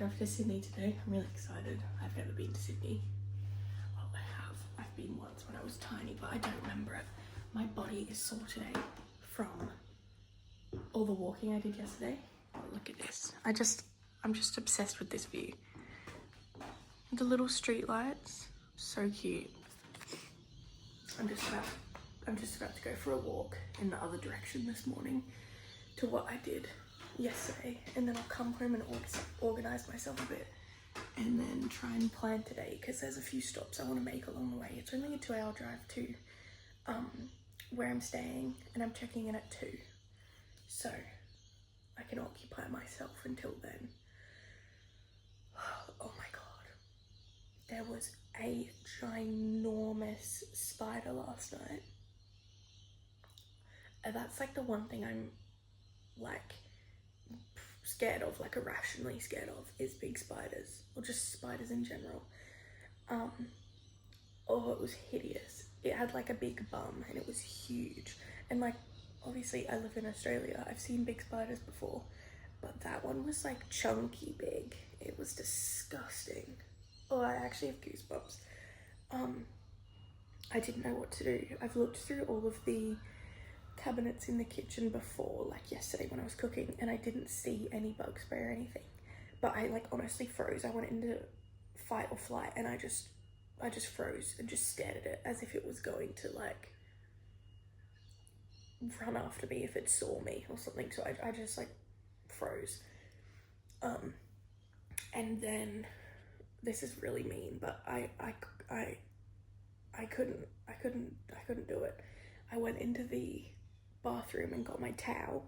drive to Sydney today. I'm really excited. I've never been to Sydney. Well, I have. I've been once when I was tiny, but I don't remember it. My body is sore today from all the walking I did yesterday. Oh, look at this. I'm just obsessed with this view. The little street lights, so cute. I'm just about to go for a walk in the other direction this morning to what I did yesterday, and then I'll come home and organize myself a bit and then try and plan today, because there's a few stops I want to make along the way. It's only a 2-hour drive to where I'm staying, and I'm checking in at 2, so I can occupy myself until then. Oh my god, there was a ginormous spider last night. And that's like the one thing I'm like scared of, like irrationally scared of, is big spiders, or just spiders in general. Oh, it was hideous. It had like a big bum and it was huge, and like obviously I live in Australia, I've seen big spiders before, but that one was like chunky big. It was disgusting. Oh, I actually have goosebumps. I didn't know what to do. I've looked through all of the cabinets in the kitchen before, like yesterday when I was cooking, and I didn't see any bug spray or anything, but I like honestly froze. I went into fight or flight, and I just froze and just stared at it as if it was going to like run after me if it saw me or something. So I just like froze. And then this is really mean, but I couldn't do it. I went into the bathroom and got my towel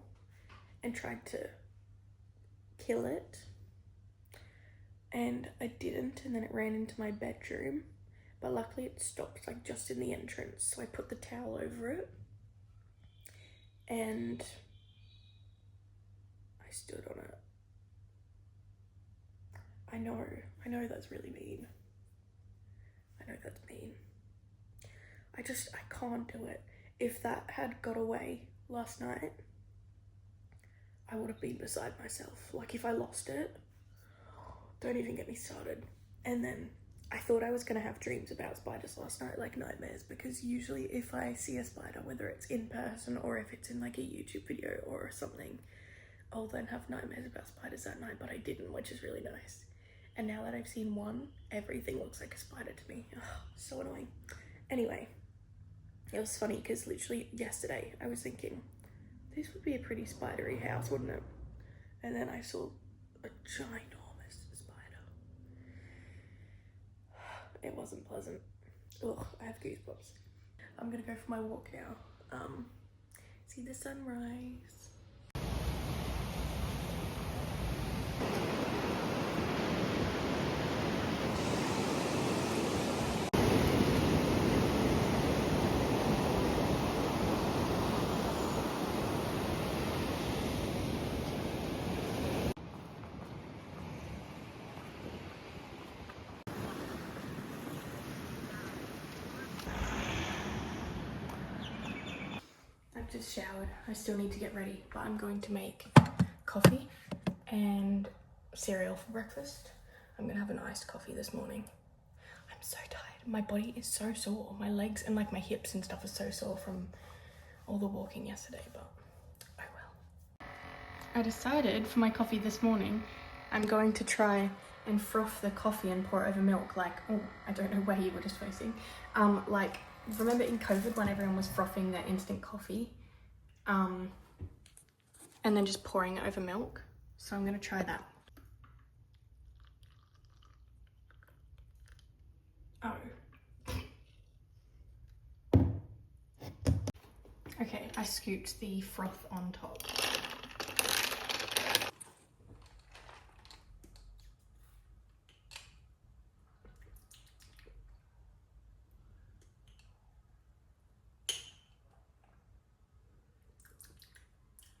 and tried to kill it, and I didn't, and then it ran into my bedroom, but luckily it stopped like just in the entrance, so I put the towel over it and I stood on it. I know that's really mean. I know that's mean. I can't do it. If that had got away last night, I would have been beside myself. Like if I lost it, don't even get me started. And then I thought I was gonna have dreams about spiders last night, like nightmares, because usually if I see a spider, whether it's in person or if it's in like a YouTube video or something, I'll then have nightmares about spiders that night, but I didn't, which is really nice. And now that I've seen one, everything looks like a spider to me. Ugh, so annoying. Anyway, it was funny because literally yesterday I was thinking, this would be a pretty spidery house, wouldn't it? And then I saw a ginormous spider. It wasn't pleasant. Ugh, I have goosebumps. I'm gonna go for my walk now. See the sunrise. I've just showered. I still need to get ready, but I'm going to make coffee and cereal for breakfast. I'm gonna have an iced coffee this morning. I'm so tired. My body is so sore. My legs and like my hips and stuff are so sore from all the walking yesterday, but oh well. I decided for my coffee this morning, I'm going to try and froth the coffee and pour it over milk. Like, oh, I don't know where you were just facing. Like, remember in COVID when everyone was frothing their instant coffee, and then just pouring it over milk? So I'm gonna try that. Oh. Okay, I scooped the froth on top.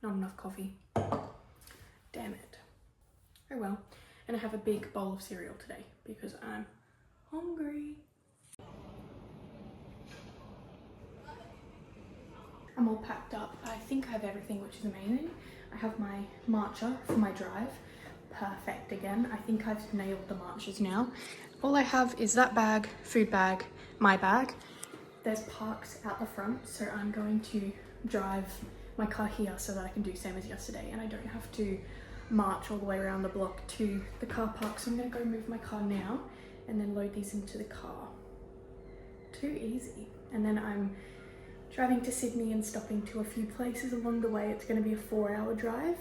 Not enough coffee. Damn it. Oh well. And I have a big bowl of cereal today because I'm hungry. I'm all packed up. I think I have everything, which is amazing. I have my matcha for my drive, perfect again. I think I've nailed the marches now. All I have is that bag, food bag, my bag. There's parks out the front, so I'm going to drive my car here so that I can do same as yesterday and I don't have to march all the way around the block to the car park. So I'm gonna go move my car now and then load these into the car. Too easy. And then I'm driving to Sydney and stopping to a few places along the way. It's gonna be a 4-hour drive.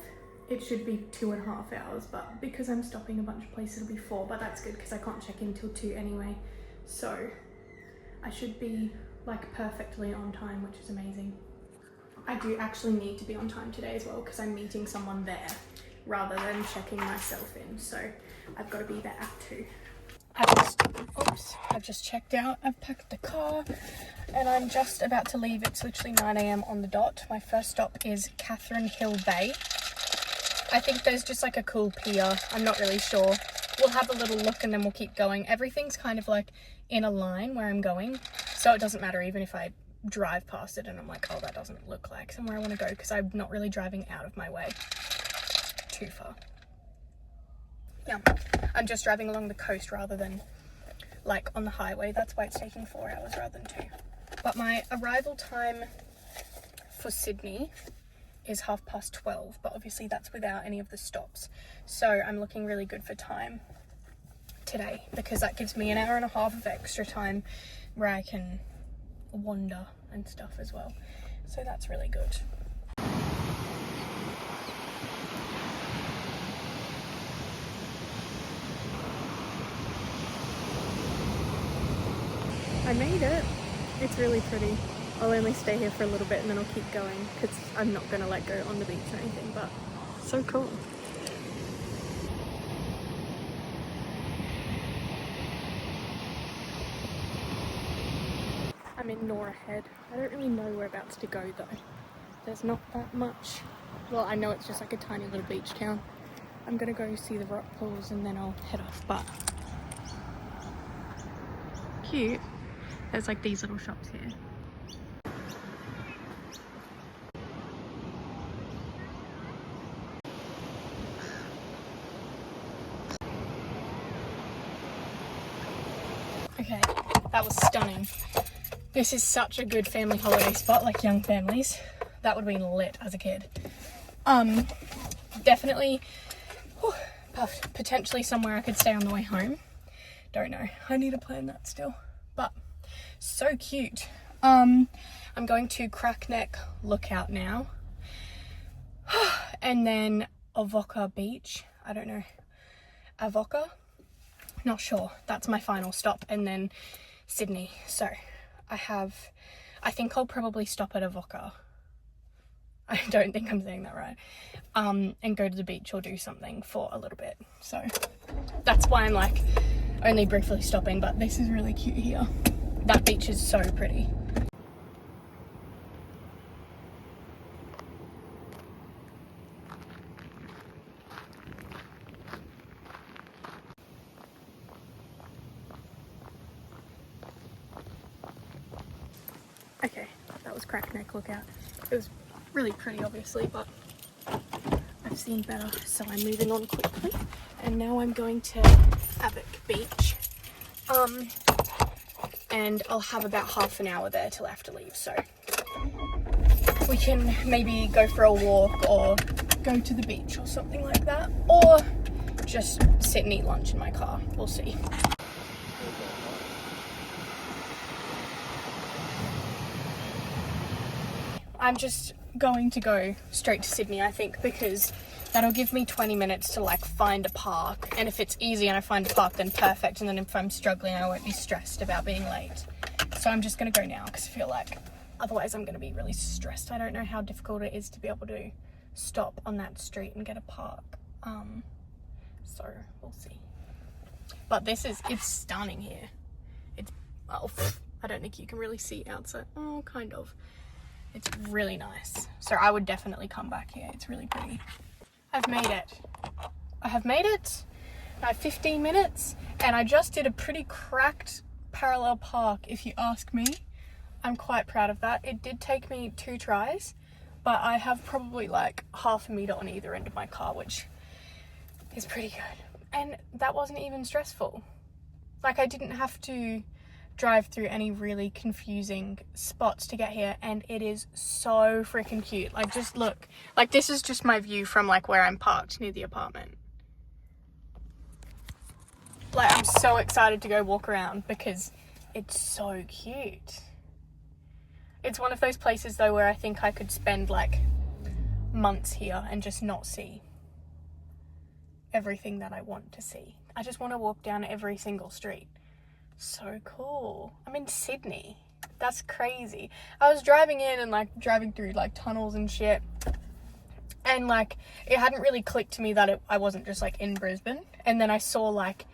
It should be 2.5 hours, but because I'm stopping a bunch of places, it'll be 4, but that's good because I can't check in till 2 anyway. So I should be like perfectly on time, which is amazing. I do actually need to be on time today as well because I'm meeting someone there rather than checking myself in. So I've got to be there at 2. I've just checked out. I've packed the car and I'm just about to leave. It's literally 9 AM on the dot. My first stop is Catherine Hill Bay. I think there's just like a cool pier. I'm not really sure. We'll have a little look and then we'll keep going. Everything's kind of like in a line where I'm going. So it doesn't matter even if I drive past it and I'm like, oh, that doesn't look like somewhere I want to go because I'm not really driving out of my way too far. Yeah, I'm just driving along the coast rather than like on the highway. That's why it's taking 4 hours rather than 2. But my arrival time for Sydney is 12:30, but obviously that's without any of the stops. So I'm looking really good for time today because that gives me an hour and a half of extra time where I can wander and stuff as well. So that's really good. I made it. It's really pretty. I'll only stay here for a little bit and then I'll keep going because I'm not going to let go on the beach or anything, but so cool. I'm in Nora Head. I don't really know whereabouts to go though. There's not that much. Well, I know it's just like a tiny little beach town. I'm going to go see the rock pools and then I'll head off, but cute. There's like these little shops here. Okay, that was stunning. This is such a good family holiday spot, like young families. That would have been lit as a kid. Definitely potentially somewhere I could stay on the way home. Don't know. I need to plan that still. But so cute. I'm going to Crackneck Lookout now. And then Avoca Beach. I don't know. Avoca? Not sure. That's my final stop. And then Sydney. So I think I'll probably stop at Avoca. I don't think I'm saying that right. And go to the beach or do something for a little bit. So that's why I'm like only briefly stopping, but this is really cute here. That beach is so pretty. Okay, that was Crackneck Lookout. It was really pretty, obviously, but I've seen better, so I'm moving on quickly. And now I'm going to Abbott Beach. And I'll have about half an hour there till I have to leave, so we can maybe go for a walk or go to the beach or something like that, or just sit and eat lunch in my car. We'll see. I'm just going to go straight to Sydney, I think, because that'll give me 20 minutes to like find a park, and if it's easy and I find a park, then perfect, and then if I'm struggling I won't be stressed about being late. So I'm just gonna go now because I feel like otherwise I'm gonna be really stressed. I don't know how difficult it is to be able to stop on that street and get a park, so we'll see. But it's stunning here. It's, oh, I don't think you can really see outside. Oh, kind of. It's really nice. So I would definitely come back here. It's really pretty. I've made it. I have made it. I have 15 minutes and I just did a pretty cracked parallel park, if you ask me. I'm quite proud of that. It did take me 2 tries, but I have probably like half a meter on either end of my car, which is pretty good. And that wasn't even stressful. Like, I didn't have to drive through any really confusing spots to get here, and it is so freaking cute. Like, just look. Like, this is just my view from, like, where I'm parked near the apartment. Like, I'm so excited to go walk around because it's so cute. It's one of those places, though, where I think I could spend, like, months here and just not see everything that I want to see. I just want to walk down every single street. So cool. I'm in Sydney. That's crazy. I was driving in and, like, driving through, like, tunnels and shit. And, like, it hadn't really clicked to me that I wasn't just, like, in Brisbane. And then I saw, like,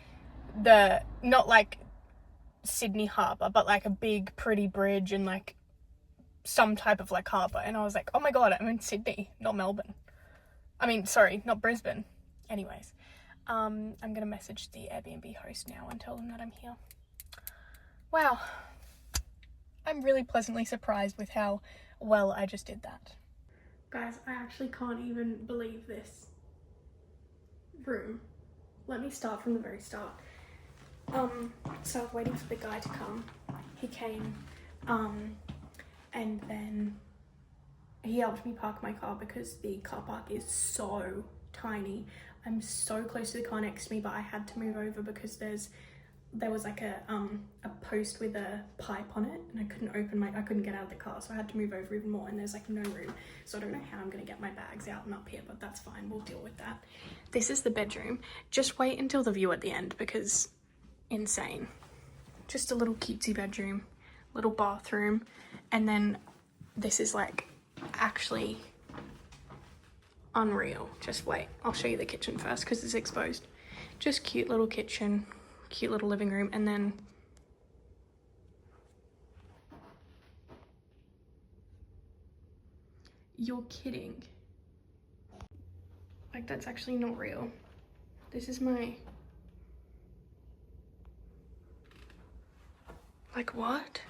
not, like, Sydney Harbour, but, like, a big, pretty bridge and, like, some type of, like, harbour. And I was like, oh my god, I'm in Sydney, not Melbourne. I mean, sorry, not Brisbane. Anyways, I'm gonna message the Airbnb host now and tell them that I'm here. Wow. I'm really pleasantly surprised with how well I just did that. Guys, I actually can't even believe this room. Let me start from the very start. So I was waiting for the guy to come. He came, and then he helped me park my car because the car park is so tiny. I'm so close to the car next to me, but I had to move over because there was like a post with a pipe on it, and I couldn't get out of the car, so I had to move over even more, and there's like no room, so I don't know how I'm gonna get my bags out and up here, but that's fine, we'll deal with that. This is the bedroom. Just wait until the view at the end because insane. Just a little cutesy bedroom, little bathroom, and then this is like actually unreal. Just wait, I'll show you the kitchen first because it's exposed. Just cute little kitchen, cute little living room, and then you're kidding. Like, that's actually not real. This is my, like, what?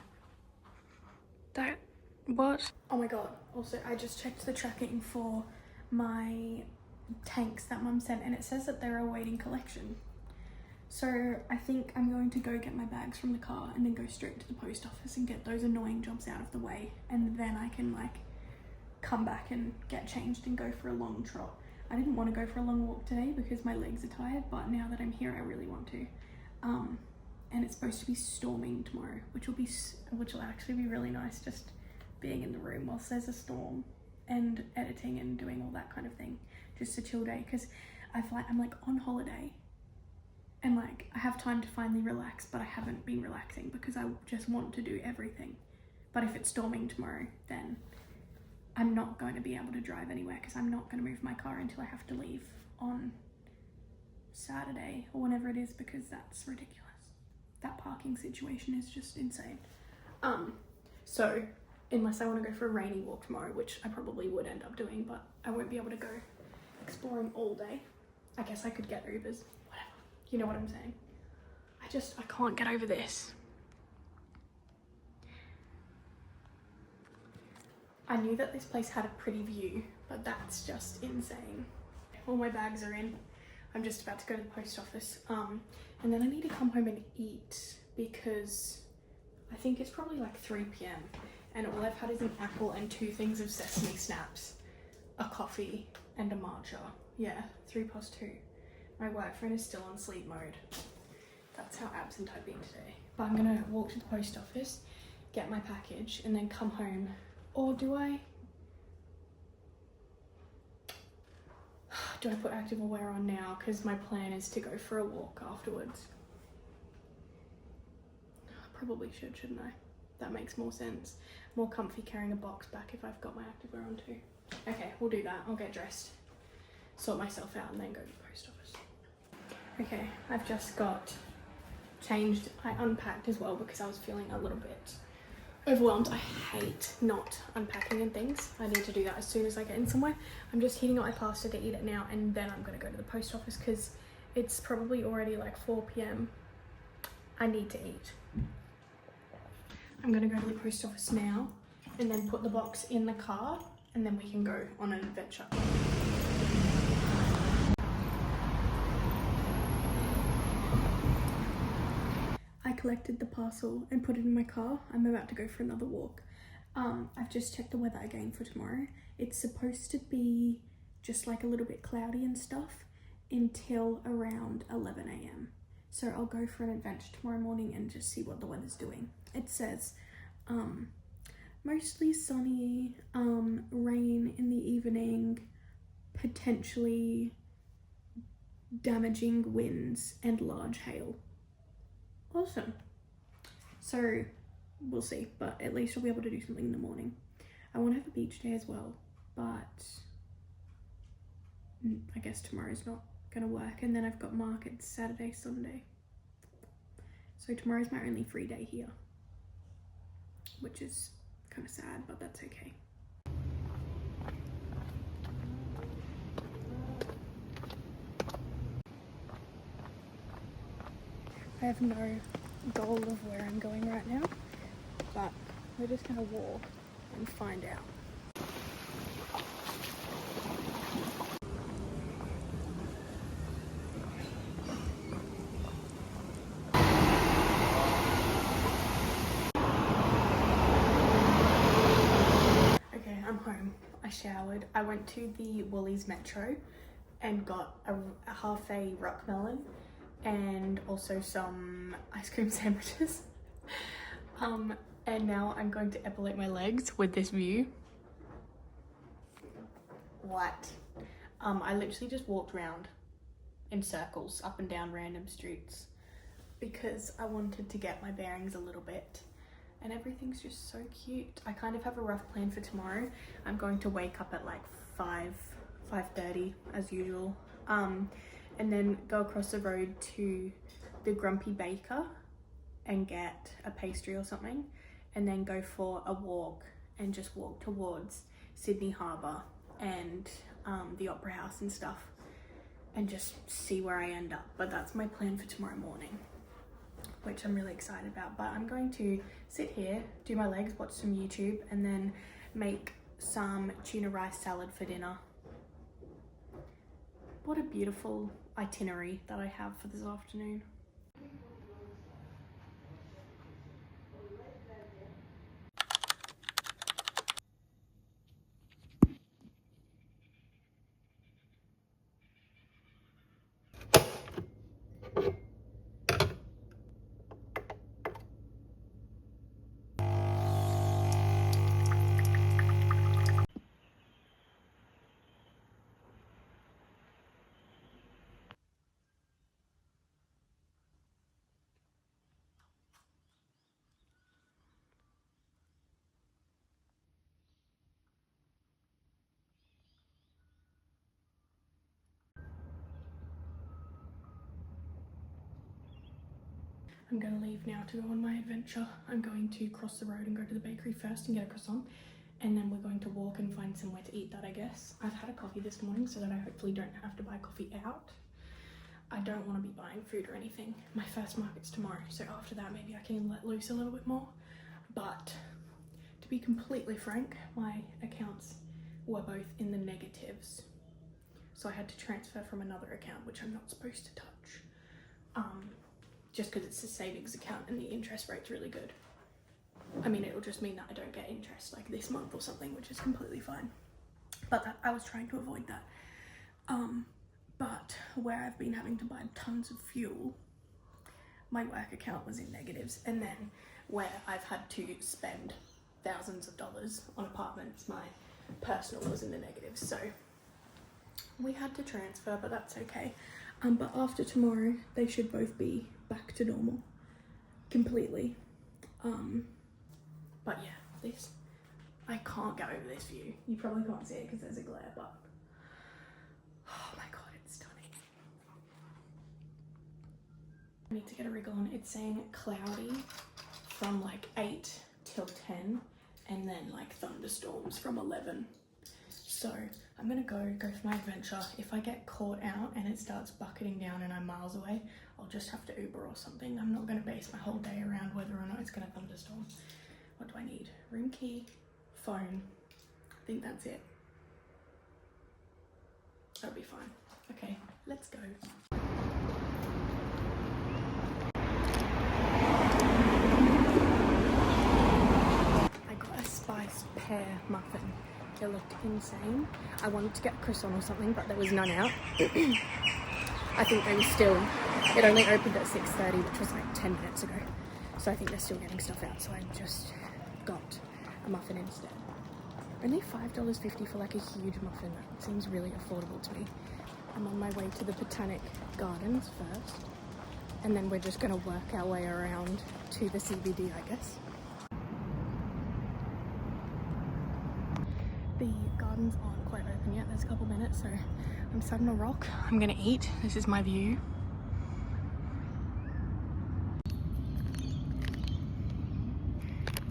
What? Oh my god. Also, I just checked the tracking for my tanks that mum sent, and it says that they're awaiting collection. So I think I'm going to go get my bags from the car and then go straight to the post office and get those annoying jobs out of the way, and then I can, like, come back and get changed and go for a long trot. I didn't want to go for a long walk today because my legs are tired, but now that I'm here I really want to. And it's supposed to be storming tomorrow, which will actually be really nice, just being in the room whilst there's a storm and editing and doing all that kind of thing. Just a chill day, because I'm like on holiday and like I have time to finally relax, but I haven't been relaxing because I just want to do everything. But if it's storming tomorrow, then I'm not going to be able to drive anywhere because I'm not going to move my car until I have to leave on Saturday or whenever it is, because that's ridiculous. That parking situation is just insane. So unless I want to go for a rainy walk tomorrow, which I probably would end up doing, but I won't be able to go exploring all day. I guess I could get Ubers, whatever. You know what I'm saying? I can't get over this. I knew that this place had a pretty view, but that's just insane. All my bags are in. I'm just about to go to the post office. And then I need to come home and eat because I think it's probably like 3 p.m. and all I've had is an apple and 2 things of sesame snaps, a coffee and a matcha. Yeah, 3+2. My work phone is still on sleep mode. That's how absent I've been today. But I'm gonna walk to the post office, get my package, and then come home. Or do I put active wear on now? Because my plan is to go for a walk afterwards. I probably shouldn't I? That makes more sense. More comfy carrying a box back if I've got my activewear on too. Okay, we'll do that. I'll get dressed, sort myself out, and then go to the post office. Okay, I've just got changed. I unpacked as well because I was feeling a little bit overwhelmed. I hate not unpacking and things. I need to do that as soon as I get in somewhere. I'm just heating up my pasta to eat it now, and then I'm gonna go to the post office because it's probably already like 4 p.m. I need to eat. I'm gonna go to the post office now and then put the box in the car, and then we can go on an adventure. collected the parcel and put it in my car. I'm about to go for another walk. I've just checked the weather again for tomorrow. It's supposed to be just like a little bit cloudy and stuff until around 11 a.m. So I'll go for an adventure tomorrow morning and just see what the weather's doing. It says mostly sunny, rain in the evening, potentially damaging winds and large hail. Awesome. So we'll see, but at least I'll be able to do something in the morning. I want to have a beach day as well, but I guess tomorrow's not gonna work. And then I've got markets Saturday, Sunday. So tomorrow's my only free day here, which is kind of sad, but that's okay. I have no goal of where I'm going right now, but we're just gonna walk and find out. Okay, I'm home. I showered. I went to the Woolies Metro and got a half a rock melon and also some ice cream sandwiches. And now I'm going to epilate my legs with this view. What? I literally just walked around in circles up and down random streets because I wanted to get my bearings a little bit, and everything's just so cute. I kind of have a rough plan for tomorrow. I'm going to wake up at like 5:30 as usual, and then go across the road to the Grumpy Baker and get a pastry or something, and then go for a walk and just walk towards Sydney Harbour and the Opera House and stuff, and just see where I end up. But that's my plan for tomorrow morning, which I'm really excited about. But I'm going to sit here, do my legs, watch some YouTube, and then make some tuna rice salad for dinner. What a beautiful itinerary that I have for this afternoon. I'm gonna leave now to go on my adventure. I'm going to cross the road and go to the bakery first and get a croissant, and then we're going to walk and find somewhere to eat that, I guess. I've had a coffee this morning so that I hopefully don't have to buy coffee out. I don't want to be buying food or anything. My first market's tomorrow, so after that maybe I can let loose a little bit more. But to be completely frank, my accounts were both in the negatives, so I had to transfer from another account, which I'm not supposed to touch. Just because it's a savings account and the interest rate's really good. I mean, it'll just mean that I don't get interest like this month or something, which is completely fine. But I was trying to avoid that. But where I've been having to buy tons of fuel, my work account was in negatives. And then where I've had to spend thousands of dollars on apartments, my personal was in the negatives. So we had to transfer, but that's okay. But after tomorrow, they should both be back to normal, completely. But yeah, this, I can't get over this view. You probably can't see it because there's a glare, but oh my God, it's stunning. I need to get a wriggle on. It's saying cloudy from like 8 till 10, and then like thunderstorms from 11. So I'm gonna go for my adventure. If I get caught out and it starts bucketing down and I'm miles away, I'll just have to Uber or something. I'm not gonna base my whole day around whether or not it's gonna thunderstorm. What do I need? Room key, phone. I think that's it. That'll be fine. Okay, let's go. muffin. It looked insane. I wanted to get a croissant or something, but there was none out. I think they were still, it only opened at 6:30, which was like 10 minutes ago. So I think they're still getting stuff out, so I just got a muffin instead. Only $5.50 for like a huge muffin. That seems really affordable to me. I'm on my way to the Botanic Gardens first, and then we're just gonna work our way around to the CBD, I guess. The gardens aren't quite open yet, there's a couple minutes, so I'm sat on a rock. I'm gonna eat. This is my view.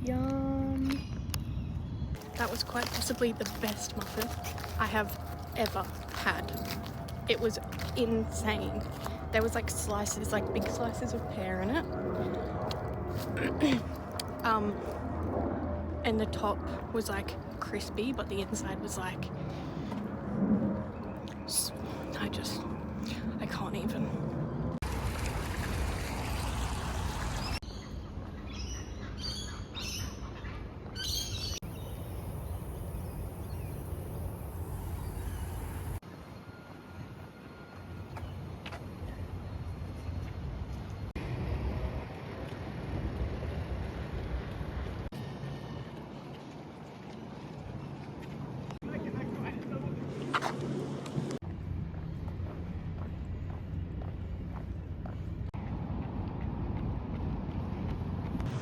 Yum. That was quite possibly the best muffin I have ever had. It was insane. There was like slices, like big slices of pear in it. And the top was like crispy, but the inside was like, I can't even.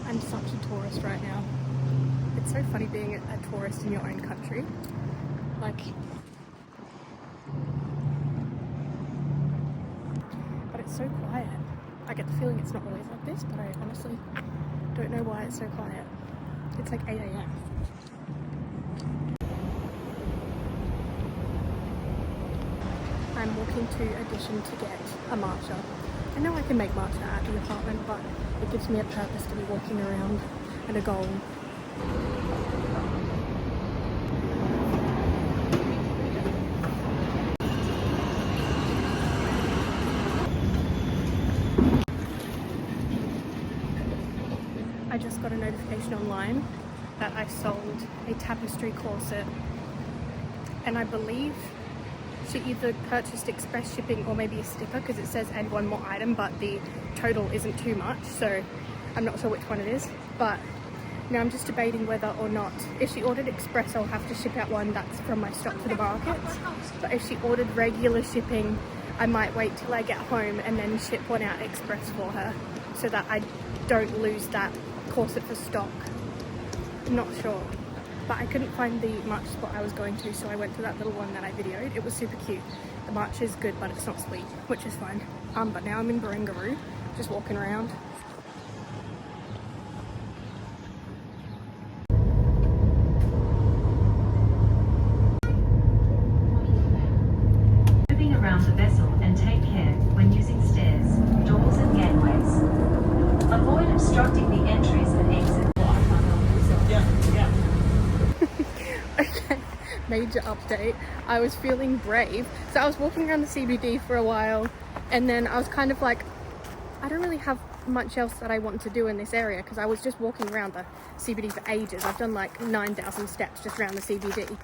I'm such a tourist right now. It's so funny being a tourist in your own country. Like, but it's so quiet. I get the feeling it's not always like this, but I honestly don't know why it's so quiet. It's like 8 AM. I'm walking to Edition to get a matcha. I know I can make matcha at the apartment, but it gives me a purpose to be walking around and a goal. I just got a notification online that I sold a tapestry corset, and I believe she either purchased express shipping or maybe a sticker, because it says add one more item, but the total isn't too much, so I'm not sure which one it is. But now I'm just debating whether or not, if she ordered express, I'll have to ship out one that's from my stock to the market. But if she ordered regular shipping, I might wait till I get home and then ship one out express for her, so that I don't lose that corset for stock. I'm not sure. But I couldn't find the matcha spot I was going to, so I went to that little one that I videoed. It was super cute. The matcha is good, but it's not sweet, which is fine. But now I'm in Barangaroo, just walking around. Moving around the vessel and take care when using stairs, doors and gateways. Avoid obstructing the entries and exits. Okay, major update. I was feeling brave. So I was walking around the CBD for a while, and then I was kind of like, I don't really have much else that I want to do in this area, because I was just walking around the CBD for ages. I've done like 9,000 steps just around the CBD.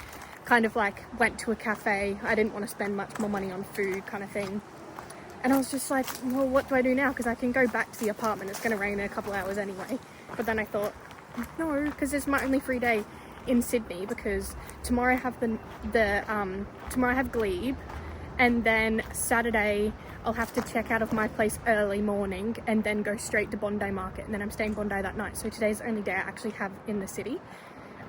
Kind of like went to a cafe. I didn't want to spend much more money on food kind of thing. And I was just like, well, what do I do now? Because I can go back to the apartment. It's going to rain in a couple hours anyway. But then I thought, no, because it's my only free day in Sydney, because tomorrow I have tomorrow I have Glebe, and then Saturday I'll have to check out of my place early morning and then go straight to Bondi Market, and then I'm staying Bondi that night. So today's the only day I actually have in the city.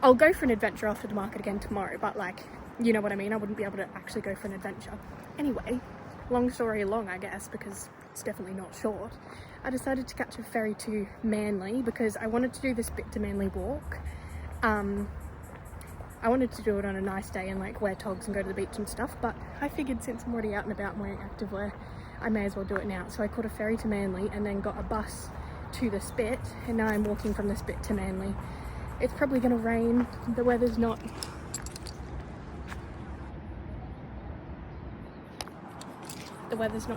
I'll go for an adventure after the market again tomorrow, but like, you know what I mean, I wouldn't be able to actually go for an adventure. Anyway, long story long, I guess, because it's definitely not short. I decided to catch a ferry to Manly because I wanted to do this bit to Manly walk. I wanted to do it on a nice day and like wear togs and go to the beach and stuff, but I figured since I'm already out and about wearing activewear, I may as well do it now. So I caught a ferry to Manly and then got a bus to the Spit, and now I'm walking from the Spit to Manly. It's probably going to rain. The weather's not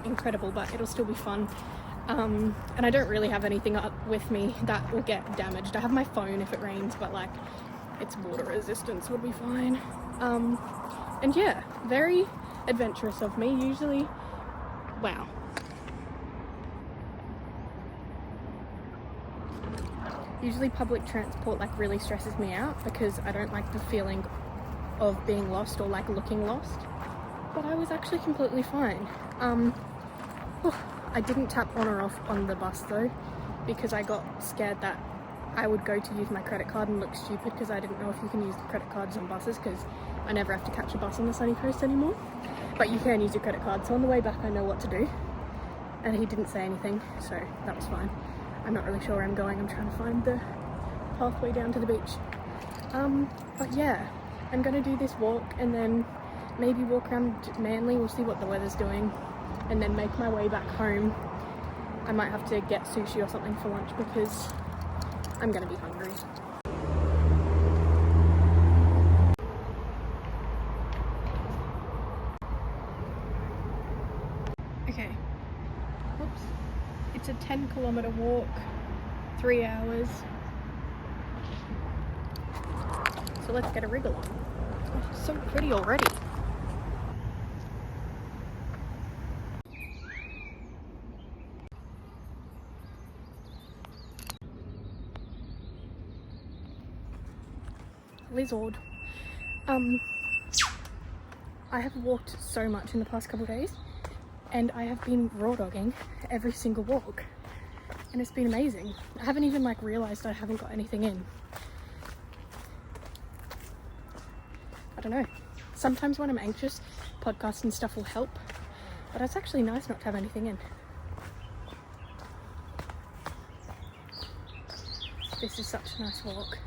incredible, but it'll still be fun. And I don't really have anything up with me that will get damaged. I have my phone if it rains, but like, It's water resistance, would be fine. And yeah, very adventurous of me. Usually, wow. Usually public transport like really stresses me out because I don't like the feeling of being lost or like looking lost. But I was actually completely fine. I didn't tap on or off on the bus though because I got scared that I would go to use my credit card and look stupid because I didn't know if you can use the credit cards on buses because I never have to catch a bus on the Sunny Coast anymore. But you can use your credit card, so on the way back I know what to do. And he didn't say anything, so that was fine. I'm not really sure where I'm going. I'm trying to find the pathway down to the beach. But yeah, I'm gonna do this walk and then maybe walk around Manly. We'll see what the weather's doing and then make my way back home. I might have to get sushi or something for lunch because I'm gonna be hungry. Okay. Oops. It's a 10-kilometer walk, 3 hours. So let's get a wriggle on. Oh, it's so pretty already. Lizard. I have walked so much in the past couple of days and I have been raw dogging every single walk and it's been amazing. I haven't even like realized I haven't got anything in. I don't know. Sometimes when I'm anxious, podcasts and stuff will help, but it's actually nice not to have anything in. This is such a nice walk.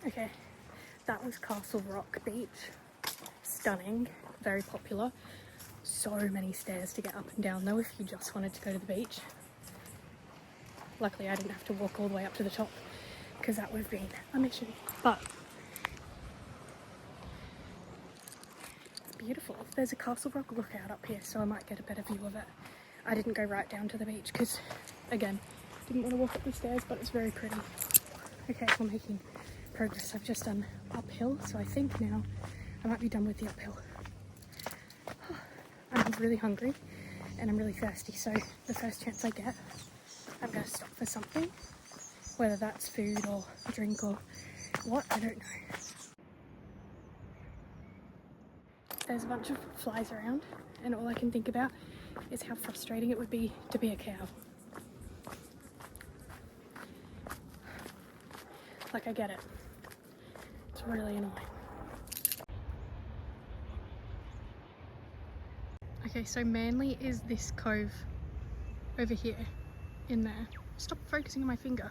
Okay, that was Castle Rock Beach. Stunning, very popular. So many stairs to get up and down though if you just wanted to go to the beach. Luckily I didn't have to walk all the way up to the top because that would have been a mission. But it's beautiful. There's a Castle Rock lookout up here so I might get a better view of it. I didn't go right down to the beach because, again, didn't want to walk up the stairs, but it's very pretty. Okay, we're making progress. I've just done uphill, so I think now I might be done with the uphill. I'm really hungry and I'm really thirsty, so the first chance I get, I'm going to stop for something, whether that's food or a drink or what, I don't know. There's a bunch of flies around and all I can think about is how frustrating it would be to be a cow. Like, I get it. It's really annoying. Okay, so Manly is this cove over here, in there. Stop focusing on my finger.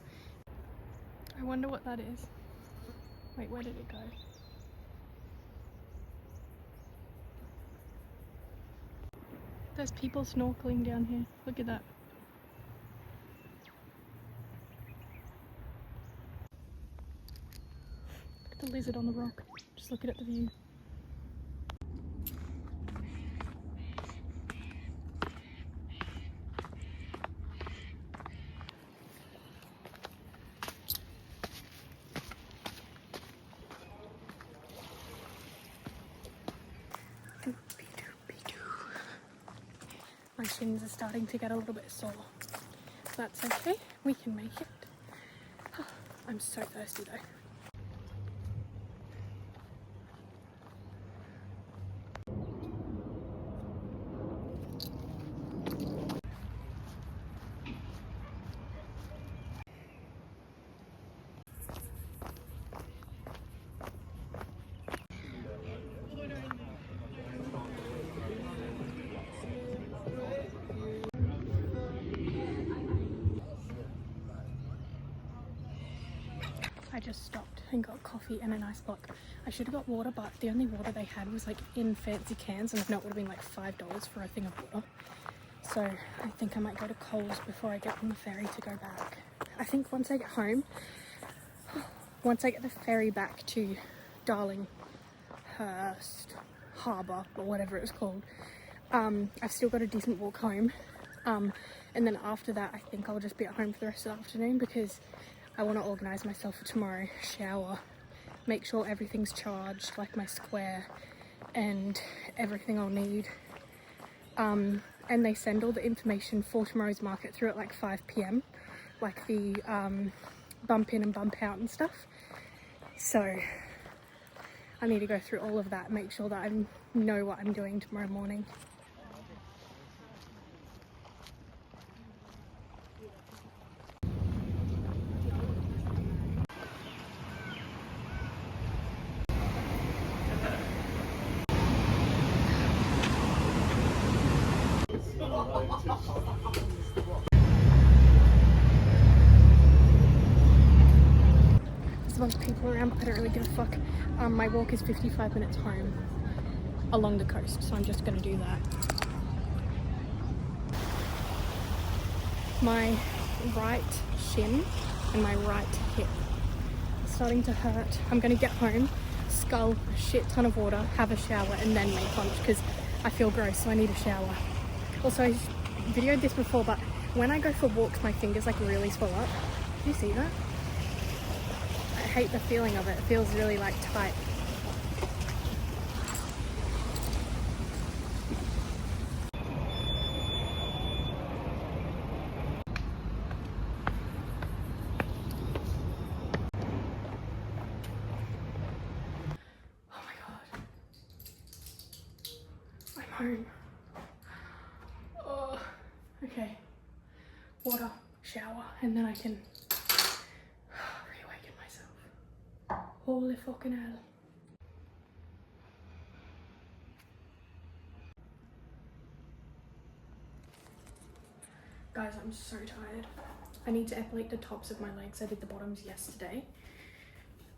I wonder what that is. Wait, where did it go? There's people snorkeling down here. Look at that. Look at the lizard on the rock. Just looking at the view. My shins are starting to get a little bit sore. That's okay, we can make it. I'm so thirsty though. I just stopped and got coffee and an ice block. I should have got water, but the only water they had was like in fancy cans, and if not, it would have been like $5 for a thing of water. So I think I might go to Coles before I get on the ferry to go back. I think once I get home, once I get the ferry back to Darlinghurst Harbour or whatever it was called, I've still got a decent walk home. And then after that, I think I'll just be at home for the rest of the afternoon because I want to organise myself for tomorrow, shower, make sure everything's charged, like my square and everything I'll need. And they send all the information for tomorrow's market through at like 5 p.m, like the bump in and bump out and stuff. So I need to go through all of that, make sure that I know what I'm doing tomorrow morning. There's a bunch of people around, but I don't really give a fuck. My walk is 55 minutes home along the coast, so I'm just going to do that. My right shin and my right hip are starting to hurt. I'm going to get home, scull a shit ton of water, have a shower, and then make lunch because I feel gross, so I need a shower. Also, I videoed this before, but when I go for walks, my fingers like really swell up. Do you see that? I hate the feeling of it. It feels really like tight. Oh my god. I'm home. Oh, okay. Water, shower, and then I can reawaken myself. Holy fucking hell. Guys, I'm so tired. I need to epilate the tops of my legs. I did the bottoms yesterday.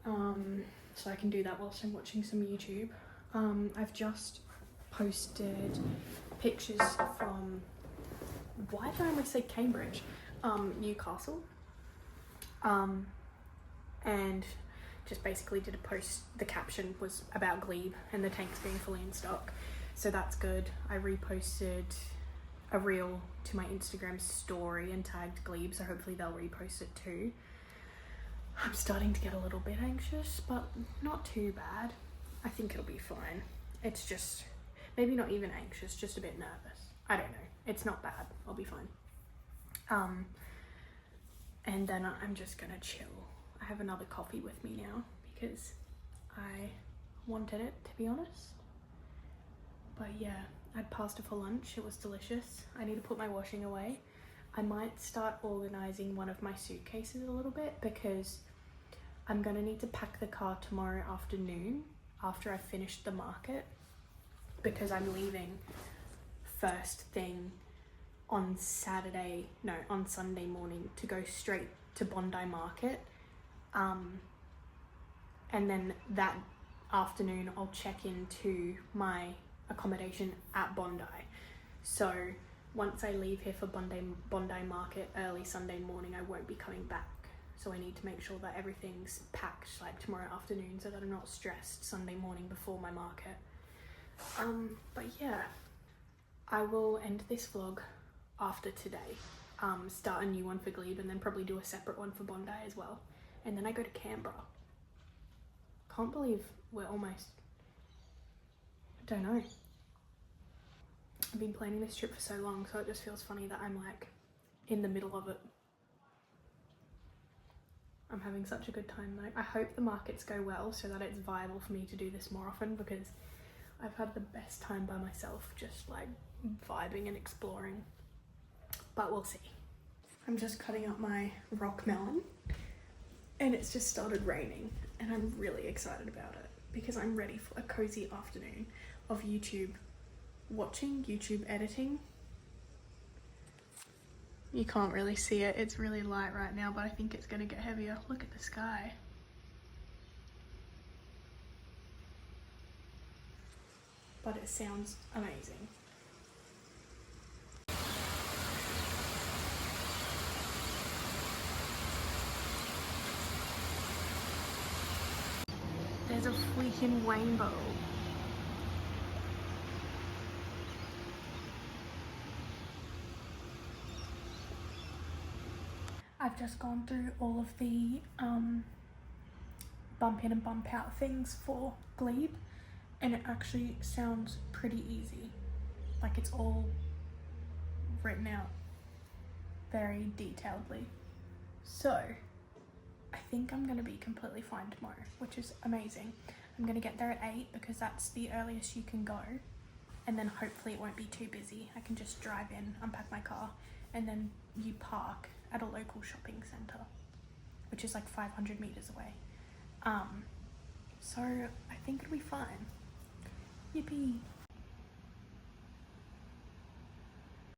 So I can do that whilst I'm watching some YouTube. I've just posted pictures from, why did I almost say Cambridge? Newcastle. And just basically did a post. The caption was about Glebe and the tanks being fully in stock. So that's good. I reposted a reel to my Instagram story and tagged Glebe, so hopefully they'll repost it too. I'm starting to get a little bit anxious, but not too bad. I think it'll be fine. It's just, maybe not even anxious, just a bit nervous. I don't know. It's not bad. I'll be fine. And then I'm just gonna chill. I have another coffee with me now because I wanted it, to be honest. But yeah, I had pasta for lunch. It was delicious. I need to put my washing away. I might start organising one of my suitcases a little bit because I'm gonna need to pack the car tomorrow afternoon after I finish the market, because I'm leaving first thing on Sunday morning to go straight to Bondi Market. And then that afternoon I'll check into my accommodation at Bondi. So once I leave here for Bondi Market early Sunday morning, I won't be coming back. So I need to make sure that everything's packed like tomorrow afternoon so that I'm not stressed Sunday morning before my market. But yeah, I will end this vlog after today. Start a new one for Glebe and then probably do a separate one for Bondi as well. And then I go to Canberra. Can't believe we're almost, I don't know. I've been planning this trip for so long, so it just feels funny that I'm like in the middle of it. I'm having such a good time though. I hope the markets go well so that it's viable for me to do this more often, because I've had the best time by myself, just like vibing and exploring. But we'll see. I'm just cutting up my rock melon and it's just started raining and I'm really excited about it because I'm ready for a cozy afternoon of YouTube watching, YouTube editing. You can't really see it, it's really light right now, but I think it's gonna get heavier. Look at the sky. but it sounds amazing. There's a freaking rainbow. I've just gone through all of the bump in and bump out things for Glebe, and it actually sounds pretty easy. Like it's all written out very detailedly. So I think I'm gonna be completely fine tomorrow, which is amazing. I'm gonna get there at 8 because that's the earliest you can go, and then hopefully it won't be too busy. I can just drive in, unpack my car, and then you park at a local shopping centre, which is like 500 meters away. So I think it'll be fine. Yippee.